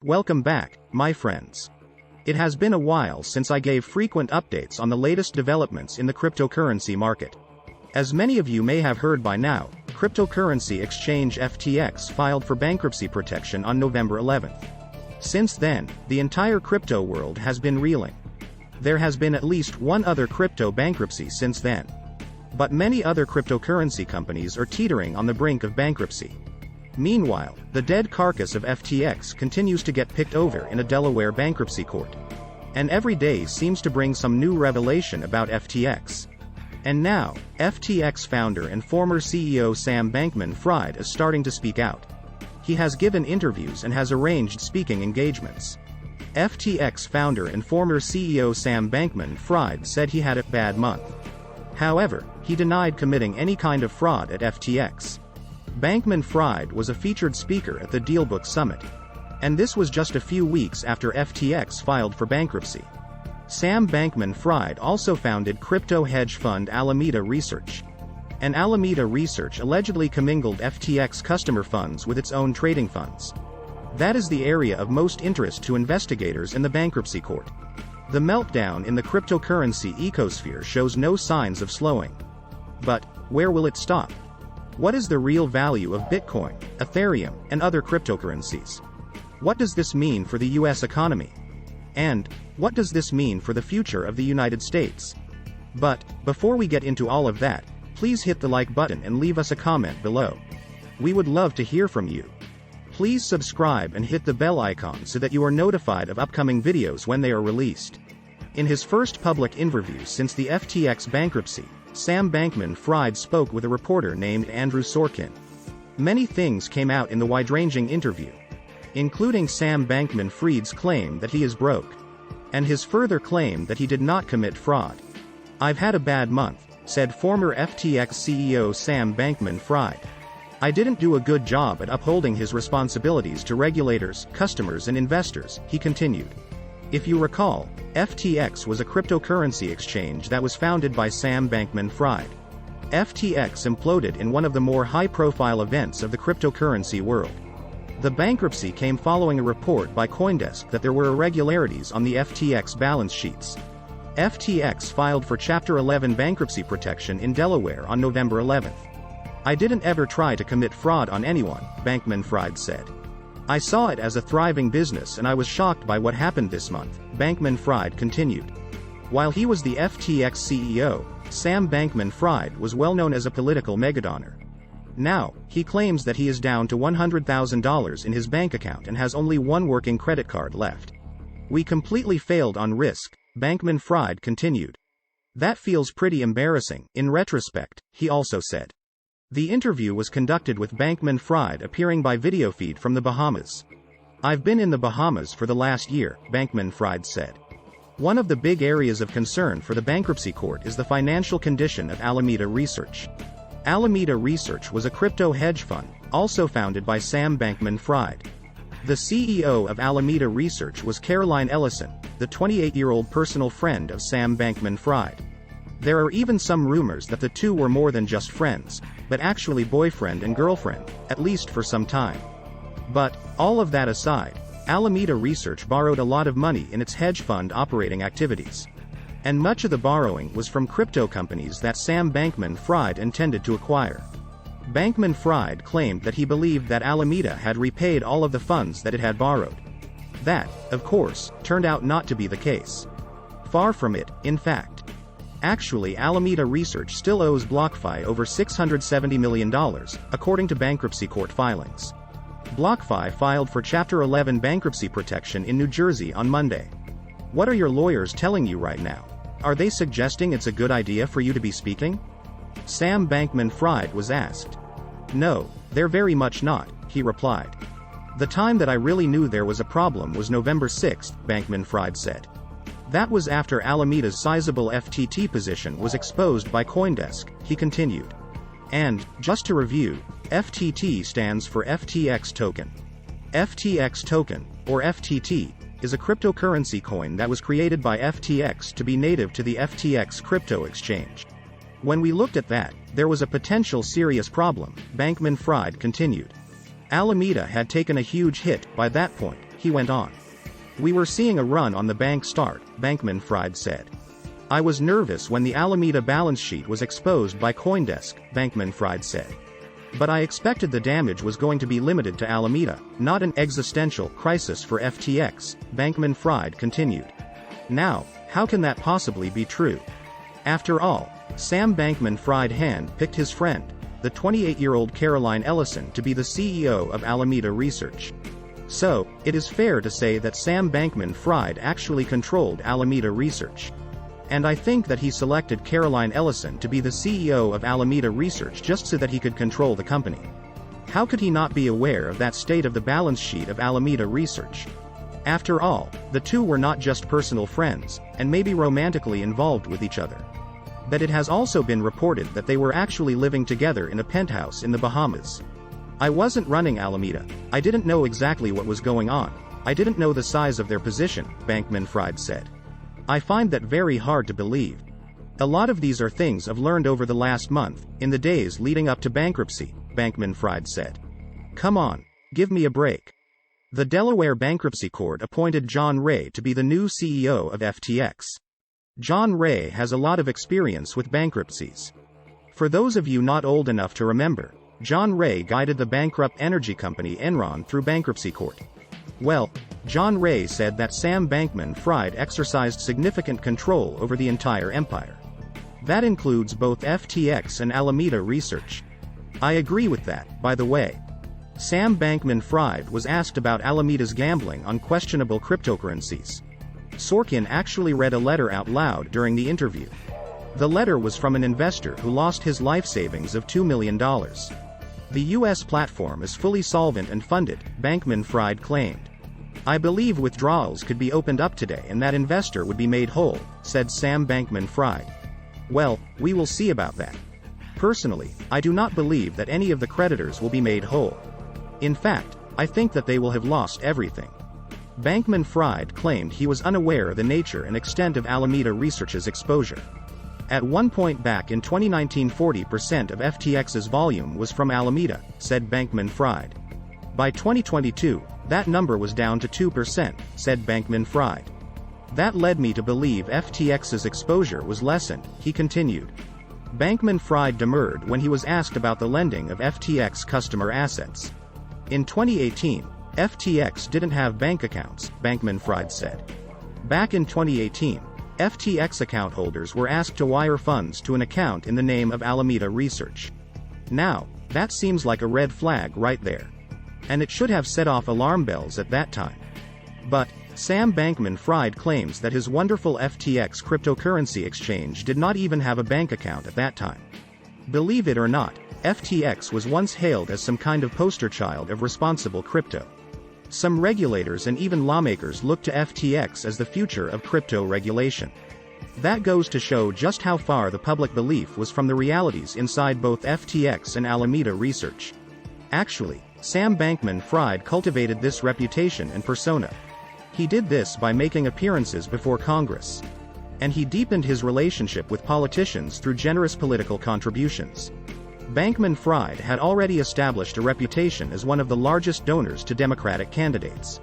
Welcome back, my friends. It has been a while since I gave frequent updates on the latest developments in the cryptocurrency market. As many of you may have heard by now, cryptocurrency exchange FTX filed for bankruptcy protection on November 11th. Since then, the entire crypto world has been reeling. There has been at least one other crypto bankruptcy since then. But many other cryptocurrency companies are teetering on the brink of bankruptcy. Meanwhile, the dead carcass of FTX continues to get picked over in a Delaware bankruptcy court. And every day seems to bring some new revelation about FTX. And now, FTX founder and former CEO Sam Bankman-Fried is starting to speak out. He has given interviews and has arranged speaking engagements. FTX founder and former CEO Sam Bankman-Fried said he had a bad month. However, he denied committing any kind of fraud at FTX. Bankman-Fried was a featured speaker at the DealBook Summit. And this was just a few weeks after FTX filed for bankruptcy. Sam Bankman-Fried also founded crypto hedge fund Alameda Research. And Alameda Research allegedly commingled FTX customer funds with its own trading funds. That is the area of most interest to investigators in the bankruptcy court. The meltdown in the cryptocurrency ecosphere shows no signs of slowing. But where will it stop? What is the real value of Bitcoin, Ethereum, and other cryptocurrencies? What does this mean for the US economy? And what does this mean for the future of the United States? But before we get into all of that, please hit the like button and leave us a comment below. We would love to hear from you. Please subscribe and hit the bell icon so that you are notified of upcoming videos when they are released. In his first public interview since the FTX bankruptcy, Sam Bankman-Fried spoke with a reporter named Andrew Sorkin. Many things came out in the wide-ranging interview, including Sam Bankman-Fried's claim that he is broke, and his further claim that he did not commit fraud. "I've had a bad month," said former FTX CEO Sam Bankman-Fried. "I didn't do a good job at upholding his responsibilities to regulators, customers and investors," he continued. If you recall, FTX was a cryptocurrency exchange that was founded by Sam Bankman-Fried. FTX imploded in one of the more high-profile events of the cryptocurrency world. The bankruptcy came following a report by CoinDesk that there were irregularities on the FTX balance sheets. FTX filed for Chapter 11 bankruptcy protection in Delaware on November 11th. "I didn't ever try to commit fraud on anyone," Bankman-Fried said. "I saw it as a thriving business and I was shocked by what happened this month," Bankman-Fried continued. While he was the FTX CEO, Sam Bankman-Fried was well known as a political megadonor. Now, he claims that he is down to $100,000 in his bank account and has only one working credit card left. "We completely failed on risk," Bankman-Fried continued. "That feels pretty embarrassing, in retrospect," he also said. The interview was conducted with Bankman-Fried appearing by video feed from the Bahamas. "I've been in the Bahamas for the last year," Bankman-Fried said. One of the big areas of concern for the bankruptcy court is the financial condition of Alameda Research. Alameda Research was a crypto hedge fund, also founded by Sam Bankman-Fried. The CEO of Alameda Research was Caroline Ellison, the 28-year-old personal friend of Sam Bankman-Fried. There are even some rumors that the two were more than just friends, but actually boyfriend and girlfriend, at least for some time. But, all of that aside, Alameda Research borrowed a lot of money in its hedge fund operating activities. And much of the borrowing was from crypto companies that Sam Bankman-Fried intended to acquire. Bankman-Fried claimed that he believed that Alameda had repaid all of the funds that it had borrowed. That, of course, turned out not to be the case. Far from it, in fact. Actually, Alameda Research still owes BlockFi over $670 million, according to bankruptcy court filings. BlockFi filed for Chapter 11 bankruptcy protection in New Jersey on Monday. What are your lawyers telling you right now? Are they suggesting it's a good idea for you to be speaking? Sam Bankman-Fried was asked. "No, they're very much not," he replied. "The time that I really knew there was a problem was November 6, Bankman-Fried said. That was after Alameda's sizable FTT position was exposed by CoinDesk," he continued. And, just to review, FTT stands for FTX token. FTX token, or FTT, is a cryptocurrency coin that was created by FTX to be native to the FTX crypto exchange. "When we looked at that, there was a potential serious problem," Bankman-Fried continued. Alameda had taken a huge hit by that point, he went on. We were seeing a run on the bank start, Bankman-Fried said. I was nervous when the Alameda balance sheet was exposed by CoinDesk, Bankman-Fried said. But I expected the damage was going to be limited to Alameda, not an existential crisis for FTX, Bankman-Fried continued. Now, how can that possibly be true? After all, Sam Bankman-Fried hand-picked his friend, the 28-year-old Caroline Ellison, to be the CEO of Alameda Research. So, it is fair to say that Sam Bankman-Fried actually controlled Alameda Research. And I think that he selected Caroline Ellison to be the CEO of Alameda Research just so that he could control the company. How could he not be aware of that state of the balance sheet of Alameda Research? After all, the two were not just personal friends, and maybe romantically involved with each other. But it has also been reported that they were actually living together in a penthouse in the Bahamas. I wasn't running Alameda. I didn't know exactly what was going on. I didn't know the size of their position, Bankman-Fried said. I find that very hard to believe. A lot of these are things I've learned over the last month, in the days leading up to bankruptcy, Bankman-Fried said. Come on, give me a break. The Delaware Bankruptcy Court appointed John Ray to be the new CEO of FTX. John Ray has a lot of experience with bankruptcies. For those of you not old enough to remember, John Ray guided the bankrupt energy company Enron through bankruptcy court. Well, John Ray said that Sam Bankman-Fried exercised significant control over the entire empire. That includes both FTX and Alameda Research. I agree with that, by the way. Sam Bankman-Fried was asked about Alameda's gambling on questionable cryptocurrencies. Sorkin actually read a letter out loud during the interview. The letter was from an investor who lost his life savings of $2 million. The U.S. platform is fully solvent and funded, Bankman-Fried claimed. I believe withdrawals could be opened up today and that investor would be made whole, said Sam Bankman-Fried. Well, we will see about that. Personally, I do not believe that any of the creditors will be made whole. In fact, I think that they will have lost everything. Bankman-Fried claimed he was unaware of the nature and extent of Alameda Research's exposure. At one point back in 2019, 40% of FTX's volume was from Alameda, said Bankman-Fried. By 2022, that number was down to 2%, said Bankman-Fried. That led me to believe FTX's exposure was lessened, he continued. Bankman-Fried demurred when he was asked about the lending of FTX customer assets. In 2018, FTX didn't have bank accounts, Bankman-Fried said. Back in 2018, FTX account holders were asked to wire funds to an account in the name of Alameda Research. Now, that seems like a red flag right there. And it should have set off alarm bells at that time. But, Sam Bankman-Fried claims that his wonderful FTX cryptocurrency exchange did not even have a bank account at that time. Believe it or not, FTX was once hailed as some kind of poster child of responsible crypto. Some regulators and even lawmakers look to FTX as the future of crypto regulation. That goes to show just how far the public belief was from the realities inside both FTX and Alameda Research. Actually, Sam Bankman-Fried cultivated this reputation and persona. He did this by making appearances before Congress. And he deepened his relationship with politicians through generous political contributions. Bankman-Fried had already established a reputation as one of the largest donors to Democratic candidates.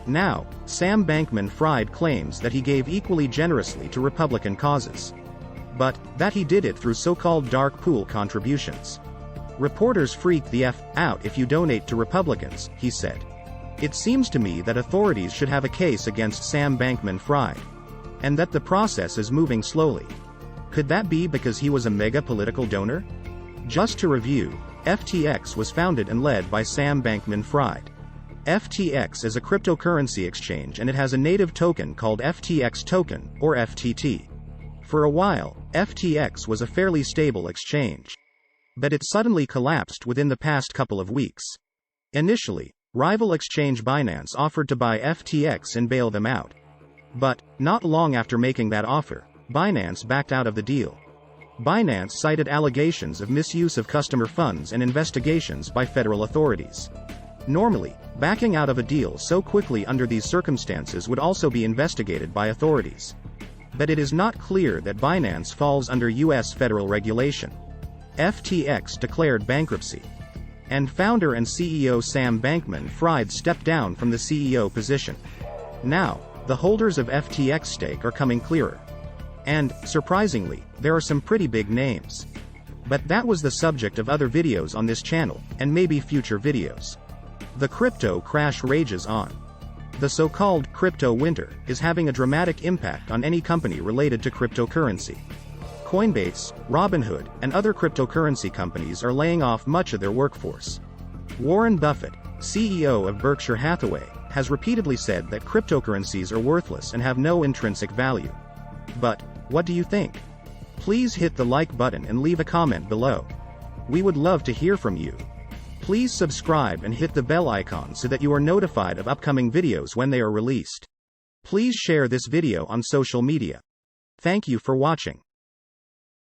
Now, Sam Bankman-Fried claims that he gave equally generously to Republican causes. But, that he did it through so-called dark pool contributions. Reporters freak the F out if you donate to Republicans, he said. It seems to me that authorities should have a case against Sam Bankman-Fried. And that the process is moving slowly. Could that be because he was a mega political donor? Just to review, FTX was founded and led by Sam Bankman-Fried. FTX is a cryptocurrency exchange and it has a native token called FTX token, or FTT. For a while, FTX was a fairly stable exchange. But it suddenly collapsed within the past couple of weeks. Initially, rival exchange Binance offered to buy FTX and bail them out. But, not long after making that offer, Binance backed out of the deal. Binance cited allegations of misuse of customer funds and investigations by federal authorities. Normally, backing out of a deal so quickly under these circumstances would also be investigated by authorities. But it is not clear that Binance falls under U.S. federal regulation. FTX declared bankruptcy. and founder and CEO Sam Bankman-Fried stepped down from the CEO position. Now, the holders of FTX stake are coming clearer. And, surprisingly, there are some pretty big names. But that was the subject of other videos on this channel, and maybe future videos. The crypto crash rages on. The so-called crypto winter is having a dramatic impact on any company related to cryptocurrency. Coinbase, Robinhood, and other cryptocurrency companies are laying off much of their workforce. Warren Buffett, CEO of Berkshire Hathaway, has repeatedly said that cryptocurrencies are worthless and have no intrinsic value. But, what do you think? Please hit the like button and leave a comment below. We would love to hear from you. Please subscribe and hit the bell icon so that you are notified of upcoming videos when they are released. Please share this video on social media. Thank you for watching.